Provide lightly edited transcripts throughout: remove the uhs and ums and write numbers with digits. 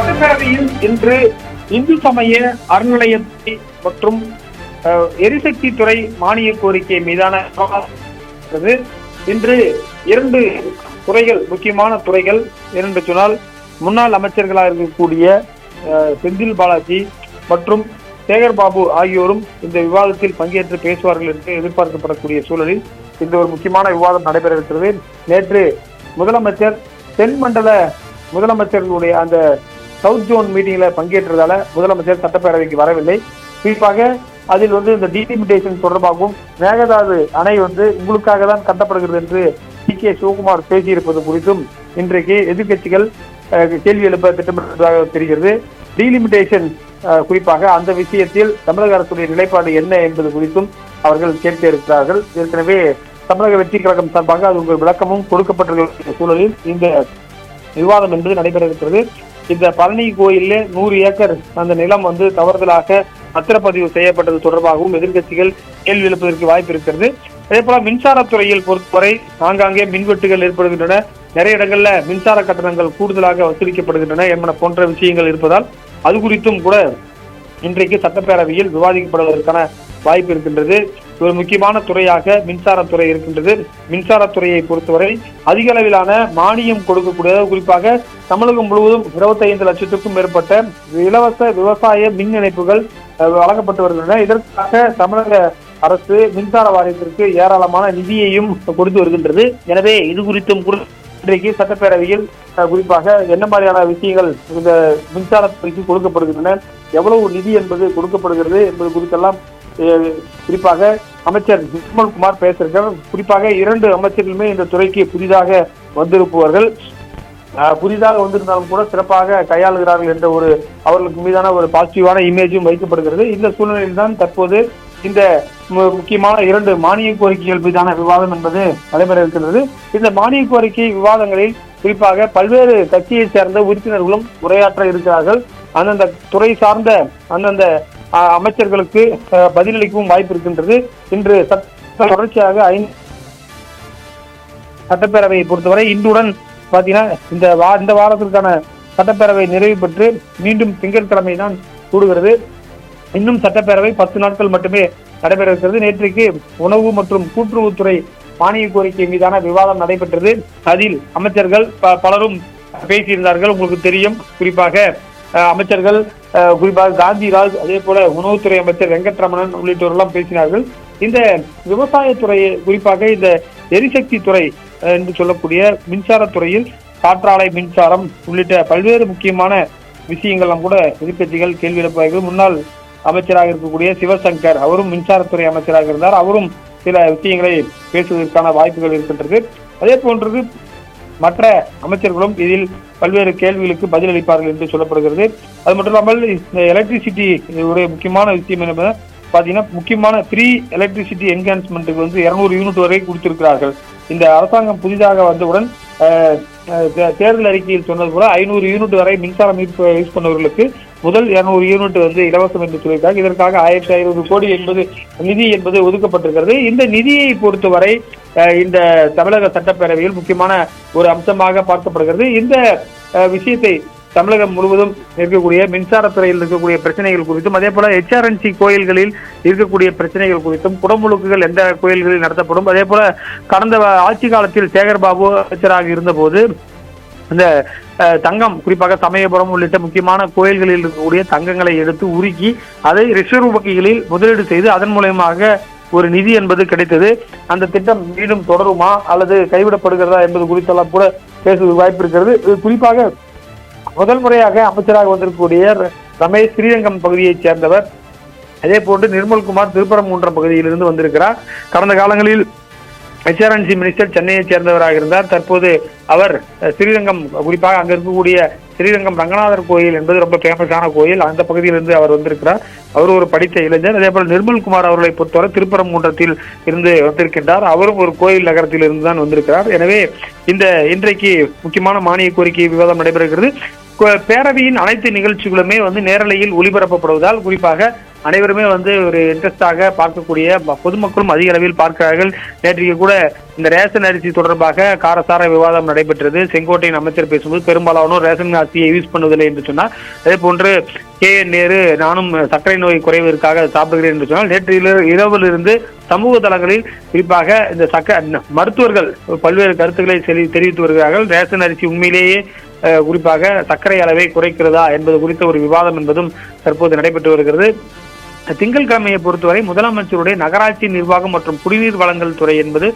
சட்டப்பேரவையில் இன்று இந்து சமய அறநிலையத்துறை மற்றும் எரிசக்தி துறை மானிய கோரிக்கை மீதான இன்று இரண்டு துறைகள், முக்கியமான துறைகள் என்று சொன்னால், முன்னாள் அமைச்சர்களாக இருக்கக்கூடிய செந்தில் பாலாஜி மற்றும் சேகர் பாபு ஆகியோரும் இந்த விவாதத்தில் பங்கேற்று பேசுவார்கள் என்று எதிர்பார்க்கப்படக்கூடிய சூழலில் இந்த ஒரு முக்கியமான விவாதம் நடைபெற இருக்கிறது. நேற்று முதலமைச்சர் தென் மண்டல முதலமைச்சர்களுடைய அந்த சவுத் ஜோன் மீட்டிங்ல பங்கேற்றதால முதலமைச்சர் சட்டப்பேரவைக்கு வரவில்லை. குறிப்பாக அதில் இந்த டீலிமிட்டேஷன் தொடர்பாகவும் மேகதாது அணை உங்களுக்காக தான் கட்டப்படுகிறது என்று கே சிவகுமார் பேசியிருப்பது குறித்தும் இன்றைக்கு எதிர்கட்சிகள் கேள்வி எழுப்ப திட்டமிட்டதாக தெரிகிறது. டீலிமிட்டேஷன் குறிப்பாக அந்த விஷயத்தில் தமிழக அரசுடைய நிலைப்பாடு என்ன என்பது குறித்தும் அவர்கள் கேட்க இருக்கிறார்கள். ஏற்கனவே தமிழக வெற்றி கழகம் சார்பாக அது உங்கள் விளக்கமும் கொடுக்கப்பட்டிருக்கிற சூழலில் இந்த விவாதம் என்பது நடைபெற இருக்கிறது. இந்த பழனி கோயிலே 100 ஏக்கர் அந்த நிலம் தவறுதலாக பத்திரப்பதிவு செய்யப்பட்டது தொடர்பாகவும் எதிர்கட்சிகள் கேள்வி எழுப்பதற்கு வாய்ப்பு இருக்கிறது. அதே போல மின்சாரத்துறையில் பொறுத்தவரை ஆங்காங்கே மின்வெட்டுகள் ஏற்படுகின்றன, நிறைய இடங்கள்ல மின்சார கட்டணங்கள் கூடுதலாக வசூலிக்கப்படுகின்றன என்பன போன்ற விஷயங்கள் இருப்பதால் அது குறித்தும் கூட இன்றைக்கு சட்டப்பேரவையில் விவாதிக்கப்படுவதற்கான வாய்ப்பு இருக்கின்றது. ஒரு முக்கியமான துறையாக மின்சாரத்துறை இருக்கின்றது. மின்சாரத்துறையை பொறுத்தவரை அதிக அளவிலான மானியம் கொடுக்கக்கூடிய, குறிப்பாக தமிழகம் முழுவதும் 25 லட்சத்துக்கும் மேற்பட்ட இலவச விவசாய மின் இணைப்புகள் வழங்கப்பட்டு வருகின்றன. இதற்காக தமிழக அரசு மின்சார வாரியத்திற்கு ஏராளமான நிதியையும் கொடுத்து வருகின்றது. எனவே இது குறித்தும் கூட இன்றைக்கு சட்டப்பேரவையில் குறிப்பாக என்ன மாதிரியான விஷயங்கள் இந்த மின்சாரத்துறைக்கு கொடுக்கப்படுகின்றன, எவ்வளவு நிதி என்பது கொடுக்கப்படுகிறது என்பது குறித்தெல்லாம் குறிப்பாக அமைச்சர் நிர்மல்குமார் பேசியிருக்கிறார். குறிப்பாக 2 அமைச்சர்களுமே இந்த துறைக்கு புதிதாக வந்திருப்பவர்கள். புதிதாக வந்திருந்தாலும் கூட சிறப்பாக கையாளுகிறார்கள் என்ற அவர்களுக்கு மீதான ஒரு பாசிட்டிவான இமேஜும் வைக்கப்படுகிறது. இந்த சூழ்நிலையில் தான் தற்போது இந்த முக்கியமான 2 மானிய கோரிக்கைகள் மீதான விவாதம் என்பது நடைபெற இருக்கிறது. இந்த மானிய கோரிக்கை விவாதங்களில் குறிப்பாக பல்வேறு கட்சியை சேர்ந்த உறுப்பினர்களும் உரையாற்ற இருக்கிறார்கள். அந்தந்த துறை சார்ந்த அந்தந்த அமைச்சர்களுக்கு பதிலளிக்கவும் வாய்ப்பு இருக்கின்றது. இன்று தொடர்ச்சியாக 5 சட்டப்பேரவையை பொறுத்தவரை இன்றுடன் பாத்தீங்கன்னா இந்த வாரத்திற்கான சட்டப்பேரவை நிறைவு பெற்று மீண்டும் திங்கட்கிழமை தான் கூடுகிறது. இன்னும் சட்டப்பேரவை 10 நாட்கள் மட்டுமே நடைபெற இருக்கிறது. நேற்றைக்கு உணவு மற்றும் கூட்டுறவுத்துறை மானிய கோரிக்கை மீதான விவாதம் நடைபெற்றது. அதில் அமைச்சர்கள் பலரும் பேசியிருந்தார்கள். உங்களுக்கு தெரியும், குறிப்பாக அமைச்சர்கள் குறிப்பாக காந்திராஜ், அதே போல உணவுத்துறை அமைச்சர் வெங்கட்ரமணன் உள்ளிட்டோரெல்லாம் பேசினார்கள். இந்த விவசாயத்துறை, குறிப்பாக இந்த எரிசக்தி துறை என்று சொல்லக்கூடிய மின்சாரத்துறையில் காற்றாலை மின்சாரம் உள்ளிட்ட பல்வேறு முக்கியமான விஷயங்கள்லாம் கூட எதிர்கட்சிகள் கேள்வி எழுப்பார்கள். முன்னாள் அமைச்சராக இருக்கக்கூடிய சிவசங்கர், அவரும் மின்சாரத்துறை அமைச்சராக இருந்தார். அவரும் சில விஷயங்களை பேசுவதற்கான வாய்ப்புகள் இருக்கின்றது. அதே போன்றது மற்ற அமைச்சர்களும் இதில் பல்வேறு கேள்விகளுக்கு பதிலளிப்பார்கள் என்று சொல்லப்படுகிறது. அது மட்டும் இல்லாமல் இந்த எலக்ட்ரிசிட்டி ஒரு முக்கியமான விஷயம் என்பது பாத்தீங்கன்னா, முக்கியமான 3 எலக்ட்ரிசிட்டி என்ஹான்ஸ்மெண்ட்டுக்கு 200 யூனிட் வரை கொடுத்திருக்கிறார்கள். இந்த அரசாங்கம் புதிதாக வந்தவுடன் தேர்தல் அறிக்கையில் சொன்னது போல 500 யூனிட் வரை மின்சாரம் யூஸ் பண்ணவர்களுக்கு முதல் 200 யூனிட் இலவசம் என்று சொல்லியிருக்காங்க. இதற்காக 1500 கோடி நிதி என்பது ஒதுக்கப்பட்டிருக்கிறது. இந்த நிதியை பொறுத்தவரை இந்த தமிழக சட்டப்பேரவையில் முக்கியமான ஒரு அம்சமாக பார்க்கப்படுகிறது. இந்த விஷயத்தை தமிழகம் முழுவதும் இருக்கக்கூடிய மின்சாரத்துறையில் இருக்கக்கூடிய பிரச்சனைகள் குறித்தும், அதே போல HRNC கோயில்களில் இருக்கக்கூடிய பிரச்சனைகள் குறித்தும், குடமுழுக்குகள் எந்த கோயில்களில் நடத்தப்படும், அதே போல கடந்த ஆட்சி காலத்தில் சேகர் பாபு அமைச்சராக இருந்தபோது இந்த தங்கம், குறிப்பாக சமயபுரம் உள்ளிட்ட முக்கியமான கோயில்களில் இருக்கக்கூடிய தங்கங்களை எடுத்து உருக்கி அதை ரிசர்வ் வங்கிகளில் முதலீடு செய்து அதன் மூலமாக ஒரு நிதி என்பது கிடைத்தது. அந்த திட்டம் மீண்டும் தொடருமா அல்லது கைவிடப்படுகிறதா என்பது குறித்தெல்லாம் கூட பேசுவதற்கு வாய்ப்பு இருக்கிறது. குறிப்பாக முதல் முறையாக அமைச்சராக வந்திருக்கக்கூடிய ரமேஷ் ஸ்ரீரங்கம் பகுதியைச் சேர்ந்தவர். அதே போன்று நிர்மல்குமார் திருப்பரங்குன்றம் பகுதியிலிருந்து வந்திருக்கிறார். கடந்த காலங்களில் HRNC மினிஸ்டர் சென்னையைச் சேர்ந்தவராக இருந்தார். தற்போது அவர் ஸ்ரீரங்கம், குறிப்பாக அங்க இருக்கக்கூடிய ஸ்ரீரங்கம் ரங்கநாதர் கோயில் என்பது ரொம்ப ஃபேமஸான கோயில், அந்த பகுதியிலிருந்து அவர் வந்திருக்கிறார். அவர் ஒரு படித்த இளைஞர். அதே போல நிர்மல்குமார் அவர்களை பொறுத்தவரை திருப்பரங்குன்றத்தில் இருந்து வந்திருக்கின்றார். அவரும் ஒரு கோயில் நகரத்தில் இருந்து தான் வந்திருக்கிறார். எனவே இன்றைக்கு முக்கியமான மானிய கோரிக்கை விவாதம் நடைபெறுகிறது. பேரவையின் அனைத்து நிகழ்ச்சிகளுமே நேரலையில் ஒளிபரப்பப்படுவதால், குறிப்பாக அனைவருமே வந்து ஒரு இன்ட்ரெஸ்டாக பார்க்கக்கூடிய பொதுமக்களும் அதிக அளவில் பார்க்கிறார்கள். நேற்றைக்கு கூட இந்த ரேஷன் அரிசி தொடர்பாக காரசார விவாதம் நடைபெற்றது. செங்கோட்டையின் அமைச்சர் பேசும்போது பெரும்பாலானோர் ரேஷன் அரிசியை யூஸ் பண்ணுவதில்லை என்று சொன்னார். அதே போன்று KN நேரு நானும் சர்க்கரை நோய் குறைவதற்காக சாப்பிடுகிறேன் என்று சொன்னால் நேற்று இரவிலிருந்து சமூக தளங்களில் குறிப்பாக இந்த மருத்துவர்கள் பல்வேறு கருத்துக்களை தெரிவித்து வருகிறார்கள். ரேஷன் அரிசி உண்மையிலேயே குறிப்பாக சர்க்கரை அளவை குறைக்கிறதா என்பது குறித்த ஒரு விவாதம் என்பதும் தற்போது நடைபெற்று வருகிறது. திங்கட்கிழமையை பொறுத்தவரை முதலமைச்சருடைய நகராட்சி நிர்வாகம் மற்றும் குடிநீர் வழங்கல் துறை என்பது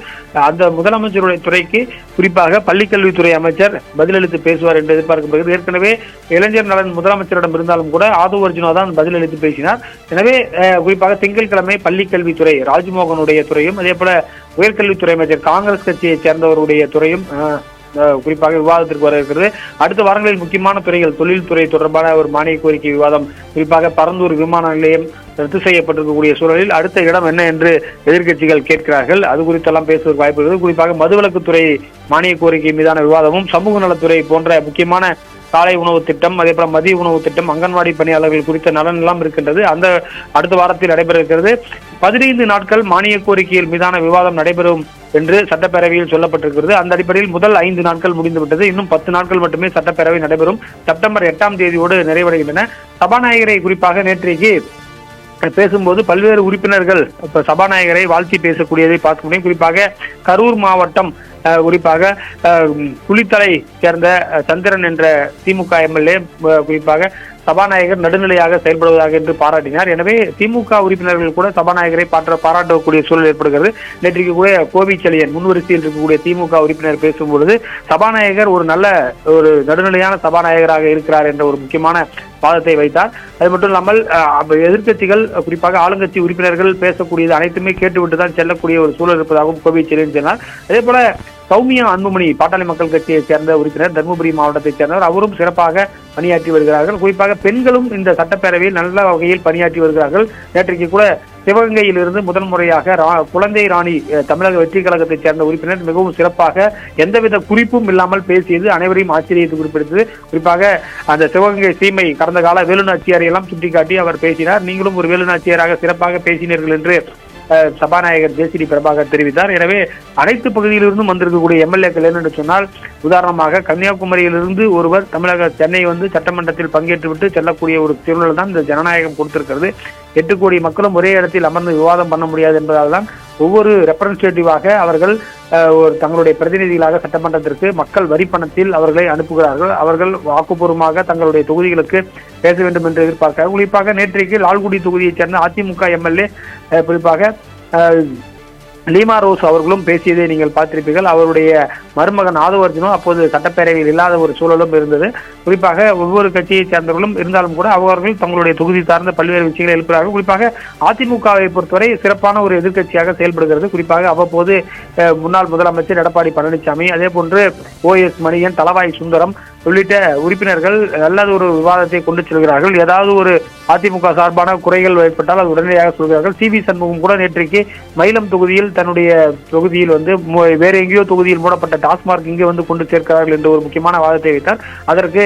அந்த முதலமைச்சருடைய துறைக்கு குறிப்பாக பள்ளிக்கல்வித்துறை அமைச்சர் பதிலளித்து பேசுவார் என்று எதிர்பார்க்கப்படுகிறது. ஏற்கனவே இளைஞர் நலன் முதலமைச்சரிடம் இருந்தாலும் கூட ஆதவ் அர்ஜுனா தான் பதிலளித்து பேசினார். எனவே குறிப்பாக திங்கட்கிழமை பள்ளிக்கல்வித்துறை ராஜ்மோகனுடைய துறையும் அதே போல உயர்கல்வித்துறை அமைச்சர் காங்கிரஸ் கட்சியை சேர்ந்தவருடைய துறையும் குறிப்பாக விவாதத்திற்கு வர இருக்கிறது. அடுத்த வாரங்களில் முக்கியமான துறைகள் தொழில்துறை தொடர்பான ஒரு மானிய கோரிக்கை விவாதம், குறிப்பாக பரந்தூர் விமான நிலையம் ரத்து செய்யப்பட்டிருக்கக்கூடிய சூழலில் அடுத்த இடம் என்ன என்று எதிர்க்கட்சிகள் கேட்கிறார்கள். அது குறித்தெல்லாம் பேசுவதற்கு வாய்ப்பு இருக்கிறது. குறிப்பாக மதுவிலக்குத்துறை மானிய கோரிக்கை மீதான விவாதமும் சமூக நலத்துறை போன்ற முக்கியமான காலை உணவு திட்டம் அதே போல மதிய உணவு திட்டம் அங்கன்வாடி பணியாளர்கள் குறித்த நலன் எல்லாம் இருக்கின்றது. அந்த அடுத்த வாரத்தில் நடைபெற இருக்கிறது. 15 நாட்கள் மானிய கோரிக்கைகள் மீதான விவாதம் நடைபெறும் என்று சட்டப்பேரவையில் சொல்லப்பட்டிருக்கிறது. அந்த அடிப்படையில் முதல் 5 நாட்கள் முடிந்துவிட்டது. இன்னும் 10 நாட்கள் மட்டுமே சட்டப்பேரவை நடைபெறும். செப்டம்பர் 8ஆம் தேதியோடு நிறைவடைகின்றன. சபாநாயகரை குறிப்பாக நேற்றைக்கு பேசும்போது பல்வேறு உறுப்பினர்கள் சபாநாயகரை வாழ்த்தி பேசக்கூடியதை பார்க்க முடியும். குறிப்பாக கரூர் மாவட்டம் குறிப்பாக குளித்தலை சேர்ந்த சந்திரன் என்ற திமுக MLA குறிப்பாக சபாநாயகர் நடுநிலையாக செயல்படுவதாக என்று பாராட்டினார். எனவே திமுக உறுப்பினர்கள் கூட சபாநாயகரை பாராட்டக்கூடிய சூழல் ஏற்படுகிறது. நேற்றைக்கு கூட கோவிச்செழியன் முன்வரிசையில் இருக்கக்கூடிய திமுக உறுப்பினர் பேசும்பொழுது சபாநாயகர் ஒரு நடுநிலையான சபாநாயகராக இருக்கிறார் என்ற ஒரு முக்கியமான வாதத்தை வைத்தார். அது மட்டும் இல்லாமல் எதிர்க்கட்சிகள் குறிப்பாக ஆளுங்கட்சி உறுப்பினர்கள் பேசக்கூடியது அனைத்துமே கேட்டுவிட்டு தான் செல்லக்கூடிய ஒரு சூழல் இருப்பதாகவும் கோவிச்செழியன் சொன்னார். அதே போல சௌமியா அன்புமணி பாட்டாளி மக்கள் கட்சியை சேர்ந்த உறுப்பினர், தருமபுரி மாவட்டத்தைச் சேர்ந்தவர், அவரும் சிறப்பாக பணியாற்றி வருகிறார்கள். குறிப்பாக பெண்களும் இந்த சட்டப்பேரவையில் நல்ல வகையில் பணியாற்றி வருகிறார்கள். நேற்றைக்கு கூட சிவகங்கையிலிருந்து முதல் முறையாக குழந்தை ராணி தமிழக வெற்றி கழகத்தைச் சேர்ந்த உறுப்பினர் மிகவும் சிறப்பாக எந்தவித குறிப்பும் இல்லாமல் பேசியது அனைவரையும் ஆச்சரியத்தை குறிப்பிட்டது. குறிப்பாக அந்த சிவகங்கை சீமை கடந்த கால வேலுநாச்சியாரை எல்லாம் சுட்டிக்காட்டி அவர் பேசினார். நீங்களும் ஒரு வேலுநாச்சியராக சிறப்பாக பேசினீர்கள் என்று சபாநாயகர் JCD பிரபாகர் தெரிவித்தார். எனவே அனைத்து பகுதியிலிருந்தும் வந்திருக்கக்கூடிய MLAக்கள் என்று சொன்னால் உதாரணமாக கன்னியாகுமரியிலிருந்து ஒருவர் சென்னை வந்து சட்டமன்றத்தில் பங்கேற்றுவிட்டு செல்லக்கூடிய ஒரு சூழல் தான் இந்த ஜனநாயகம் கொடுத்திருக்கிறது. 8 கோடி மக்களும் ஒரே இடத்தில் அமர்ந்து விவாதம் பண்ண முடியாது என்பதால் தான் ஒவ்வொரு ரெப்ரசன்டேட்டிவாக அவர்கள் தங்களுடைய பிரதிநிதிகளாக சட்டமன்றத்திற்கு மக்கள் வரி பணத்தில் அவர்களை அனுப்புகிறார்கள். அவர்கள் வாக்குப்பூர்வமாக தங்களுடைய தொகுதிகளுக்கு பேச வேண்டும் என்று எதிர்பார்க்கிறார்கள். குறிப்பாக நேற்றைக்கு லால்குடி தொகுதியைச் சேர்ந்த அதிமுக MLA குறிப்பாக லீமா ரோஸ் அவர்களும் பேசியதை நீங்கள் பார்த்திருப்பீர்கள். அவருடைய மருமகன் ஆதவ் அர்ஜுனா அப்போது சட்டப்பேரவையில் இல்லாத ஒரு சூழலும் இருந்தது. குறிப்பாக ஒவ்வொரு கட்சியை சேர்ந்தவர்களும் இருந்தாலும் கூட அவர்கள் தங்களுடைய தொகுதி சார்ந்த பல்வேறு விஷயங்களை எழுப்புகிறார்கள். குறிப்பாக அதிமுகவை பொறுத்தவரை சிறப்பான ஒரு எதிர்க்கட்சியாக செயல்படுகிறது. குறிப்பாக அவ்வப்போது முன்னாள் முதலமைச்சர் எடப்பாடி பழனிசாமி, அதே போன்று OS மணியன், தளவாய் சுந்தரம் உள்ளிட்ட உறுப்பினர்கள் நல்லது ஒரு விவாதத்தை கொண்டு செல்கிறார்கள். ஏதாவது ஒரு அதிமுக சார்பான குறைகள் ஏற்பட்டால் அது உடனடியாக சொல்கிறார்கள். CV சண்முகம் கூட நேற்றைக்கு மயிலம் தொகுதியில் தன்னுடைய தொகுதியில் வந்து வேற எங்கேயோ தொகுதியில் மூடப்பட்ட டாஸ்மார்க் இங்கே வந்து கொண்டு சேர்க்கிறார்கள் என்று ஒரு முக்கியமான வாதத்தை வைத்தார். அதற்கு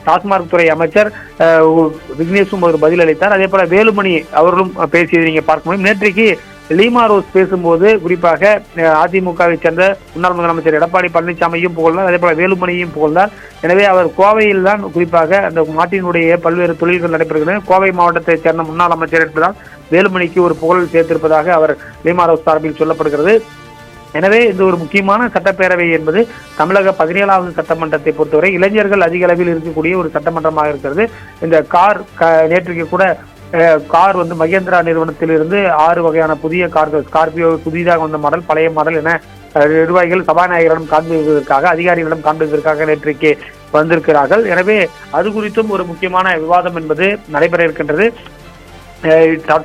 டாஸ்மார்க் துறை அமைச்சர் விக்னேஷும் ஒரு பதில் அளித்தார். அதே போல வேலுமணி அவர்களும் பேசியதை நீங்க பார்க்க முடியும். நேற்றைக்கு லீமா ரோஸ் பேசும்போது குறிப்பாக அதிமுகவை சேர்ந்த முன்னாள் முதலமைச்சர் எடப்பாடி பழனிசாமியும் புகழ்ந்தார், அதே போல வேலுமணியும் புகழ்ந்தார். எனவே அவர் கோவையில் தான் குறிப்பாக அந்த நாட்டினுடைய பல்வேறு தொழில்கள் நடைபெறுகின்றன. கோவை மாவட்டத்தை சேர்ந்த முன்னாள் அமைச்சர் என்பதால் வேலுமணிக்கு ஒரு புகழ் சேர்த்திருப்பதாக அவர் லீமா ரோஸ் சார்பில் சொல்லப்படுகிறது. எனவே இந்த ஒரு முக்கியமான சட்டப்பேரவை என்பது தமிழக 17வது சட்டமன்றத்தை பொறுத்தவரை இளைஞர்கள் அதிக அளவில் இருக்கக்கூடிய ஒரு சட்டமன்றமாக இருக்கிறது. இந்த நேற்றைக்கு கூட கார் வந்து மகேந்திரா நிறுவனத்திலிருந்து 6 வகையான புதிய கார்கள், ஸ்கார்பியோ புதிதாக வந்த மாடல், பழைய மாடல் என நிர்வாகிகள் சபாநாயகரிடம் காண்பிப்பதற்காக அதிகாரிகளிடம் காண்பிப்பதற்காக நேற்றைக்கு வந்திருக்கிறார்கள். எனவே அது குறித்தும் ஒரு முக்கியமான விவாதம் என்பது நடைபெற இருக்கின்றது.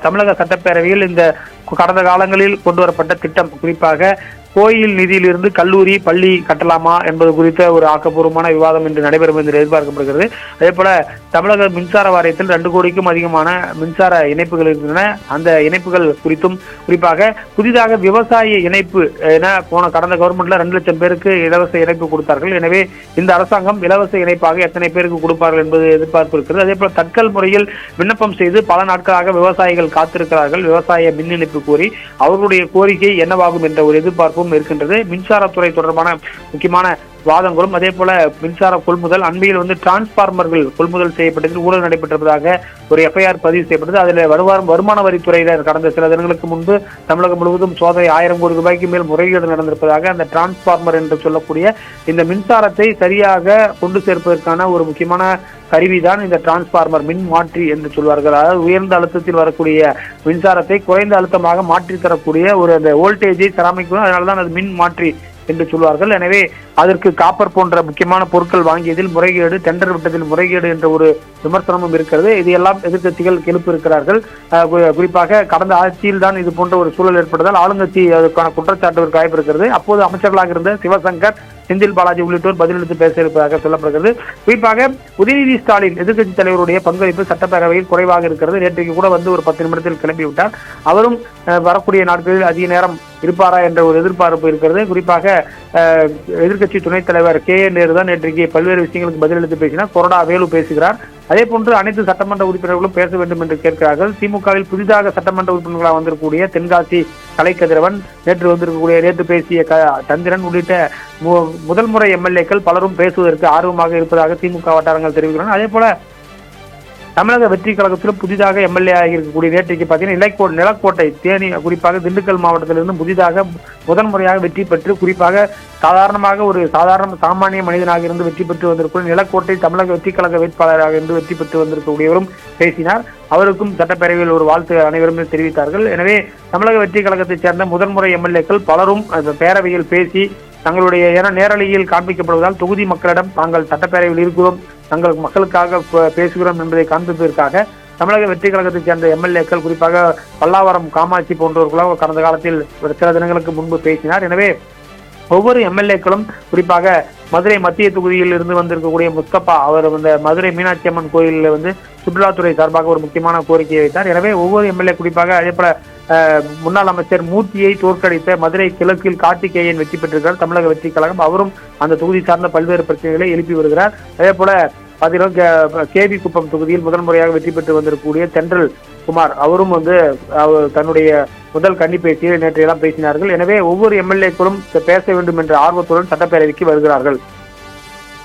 தமிழக சட்டப்பேரவையில் இந்த கடந்த காலங்களில் கொண்டு வரப்பட்ட திட்டம், குறிப்பாக கோயில் நிதியிலிருந்து கல்லூரி பள்ளி கட்டலாமா என்பது குறித்த ஒரு ஆக்கப்பூர்வமான விவாதம் இன்று நடைபெறும் என்று எதிர்பார்க்கப்படுகிறது. அதே போல தமிழக மின்சார வாரியத்தில் 2 கோடிக்கும் அதிகமான மின்சார இணைப்புகள் இருக்கின்றன. அந்த இணைப்புகள் குறித்தும் குறிப்பாக புதிதாக விவசாய இணைப்பு என கடந்த கவர்மெண்ட்ல 2 லட்சம் பேருக்கு இலவச இணைப்பு கொடுத்தார்கள். எனவே இந்த அரசாங்கம் இலவச இணைப்பாக எத்தனை பேருக்கு கொடுப்பார்கள் என்பது எதிர்பார்ப்பு இருக்கிறது. அதே போல தட்கல் முறையில் விண்ணப்பம் செய்து பல நாட்களாக விவசாயிகள் காத்திருக்கிறார்கள். விவசாய மின் இணைப்பு கோரி அவர்களுடைய கோரிக்கை என்னவாகும் என்ற ஒரு எதிர்பார்ப்பும் இருக்கின்றது. மின்சாரத்துறை தொடர்பான முக்கியமான வாதங்களும் அதே போல மின்சார கொள்முதல் அண்மையில் டிரான்ஸ்பார்மர்கள் கொள்முதல் செய்யப்பட்டதில் ஊழல் நடைபெற்றதாக ஒரு எஃப்ஐஆர் பதிவு செய்யப்பட்டது. அதில் வருமான வரித்துறையினர் கடந்த சில தினங்களுக்கு முன்பு தமிழகம் முழுவதும் சோதனை 1000 கோடி ரூபாய்க்கு மேல் முறைகேடு நடந்திருப்பதாக அந்த டிரான்ஸ்பார்மர் என்று சொல்லக்கூடிய இந்த மின்சாரத்தை சரியாக கொண்டு சேர்ப்பதற்கான ஒரு முக்கியமான கருவிதான் இந்த டிரான்ஸ்பார்மர் மின் மாற்றி என்று சொல்வார்கள். அதாவது உயர்ந்த அழுத்தத்தில் வரக்கூடிய மின்சாரத்தை குறைந்த அழுத்தமாக மாற்றி தரக்கூடிய ஒரு அந்த வோல்டேஜை சராமிக்கும், அதனால்தான் அது மின் மாற்றி என்று சொல்வார்கள். எனவே அதற்கு காப்பர் போன்ற முக்கியமான பொருட்கள் வாங்கியதில் முறைகேடு, டெண்டர் விட்டதில் முறைகேடு என்ற ஒரு விமர்சனமும் இருக்கிறது. இதையெல்லாம் எதிர்க்கட்சிகள் எழுப்பி இருக்கிறார்கள். குறிப்பாக கடந்த ஆட்சியில் தான் இது போன்ற ஒரு சூழல் ஏற்பட்டதால் ஆளுங்கட்சி அதற்கான குற்றச்சாட்டு வாய்ப்பு இருக்கிறது. அப்போது அமைச்சர்களாக இருந்த சிவசங்கர், செந்தில் பாலாஜி உள்ளிட்டோர் பதிலளித்து பேச இருப்பதாக சொல்லப்படுகிறது. குறிப்பாக உதயநிதி ஸ்டாலின் எதிர்க்கட்சி தலைவருடைய பங்களிப்பு சட்டப்பேரவையில் குறைவாக இருக்கிறது. நேற்றைக்கு கூட ஒரு 10 நிமிடத்தில் கிளம்பிவிட்டார். அவரும் வரக்கூடிய நாட்களில் அதிக நேரம் இருப்பாரா என்ற ஒரு எதிர்பார்ப்பு இருக்கிறது. குறிப்பாக எதிர்க்கட்சி துணைத் தலைவர் KN நேரு தான் நேற்றைக்கு பல்வேறு விஷயங்களுக்கு பதிலளித்து பேசினார். கொறடா வேலு பேசுகிறார். அதே போன்று அனைத்து சட்டமன்ற உறுப்பினர்களும் பேச வேண்டும் என்று கேட்கிறார்கள். திமுகவில் புதிதாக சட்டமன்ற உறுப்பினர்களாக வந்திருக்கக்கூடிய தென்காசி கலைக்கதிரவன், நேற்று பேசிய சந்திரன் உள்ளிட்ட முதல் முறை எம்எல்ஏக்கள் பலரும் பேசுவதற்கு ஆர்வமாக இருப்பதாக திமுக வட்டாரங்கள் தெரிவிக்கின்றன. அதே போல தமிழக வெற்றி கழகத்திலும் புதிதாக எம்எல்ஏ ஆகி இருக்கக்கூடிய நேற்றைக்கு பார்த்தீங்கன்னா நிலக்கோட்டை, தேனி, குறிப்பாக திண்டுக்கல் மாவட்டத்திலிருந்து புதிதாக முதன்முறையாக வெற்றி பெற்று, குறிப்பாக சாதாரணமாக ஒரு சாமானிய மனிதனாக இருந்து வெற்றி பெற்று வந்திருக்கும் நிலக்கோட்டை தமிழக வெற்றி கழக வேட்பாளராக இருந்து வெற்றி பெற்று வந்திருக்கக்கூடியவரும் பேசினார். அவருக்கும் சட்டப்பேரவையில் ஒரு வாழ்த்து அனைவரும் தெரிவித்தார்கள். எனவே தமிழக வெற்றி கழகத்தைச் சேர்ந்த முதன்முறை எம்எல்ஏக்கள் பலரும் பேரவையில் பேசி தங்களுடைய நேரலையில் காண்பிக்கப்படுவதால் தொகுதி மக்களிடம் தாங்கள் சட்டப்பேரவையில் இருக்கிறோம், தங்கள் மக்களுக்காக பேசுகிறோம் என்பதை காண்பிப்பதற்காக தமிழக வெற்றி கழகத்தைச் சேர்ந்த எம்எல்ஏக்கள், குறிப்பாக பல்லாவரம் காமாட்சி போன்றவர்களாக கடந்த காலத்தில் சில தினங்களுக்கு முன்பு பேசினார். எனவே ஒவ்வொரு எம்எல்ஏக்களும், குறிப்பாக மதுரை மத்திய தொகுதியில் இருந்து வந்திருக்கக்கூடிய முஸ்தபா, அவர் மதுரை மீனாட்சி அம்மன் கோயிலில் சுற்றுலாத்துறை சார்பாக ஒரு முக்கியமான கோரிக்கையை வைத்தார். எனவே ஒவ்வொரு எம்எல்ஏ, குறிப்பாக அதே போல முன்னாள் அமைச்சர் மூர்த்தியை தோற்கடித்த மதுரை கிழக்கில் கார்த்திகேயன் வெற்றி பெற்றிருக்கிறார் தமிழக வெற்றி கழகம். அவரும் அந்த தொகுதி சார்ந்த பல்வேறு பிரச்சனைகளை எழுப்பி வருகிறார். அதே போல பார்த்தீங்கன்னா கேபி குப்பம் தொகுதியில் முதல் முறையாக வெற்றி பெற்று வந்திருக்கக்கூடிய தென்றல் குமார், அவரும் தன்னுடைய முதல் கன்னி பேசியை நேற்றையெல்லாம் பேசினார்கள். எனவே ஒவ்வொரு எம்எல்ஏக்களும் பேச வேண்டும் என்ற ஆர்வத்துடன் சட்டப்பேரவைக்கு வருகிறார்கள்.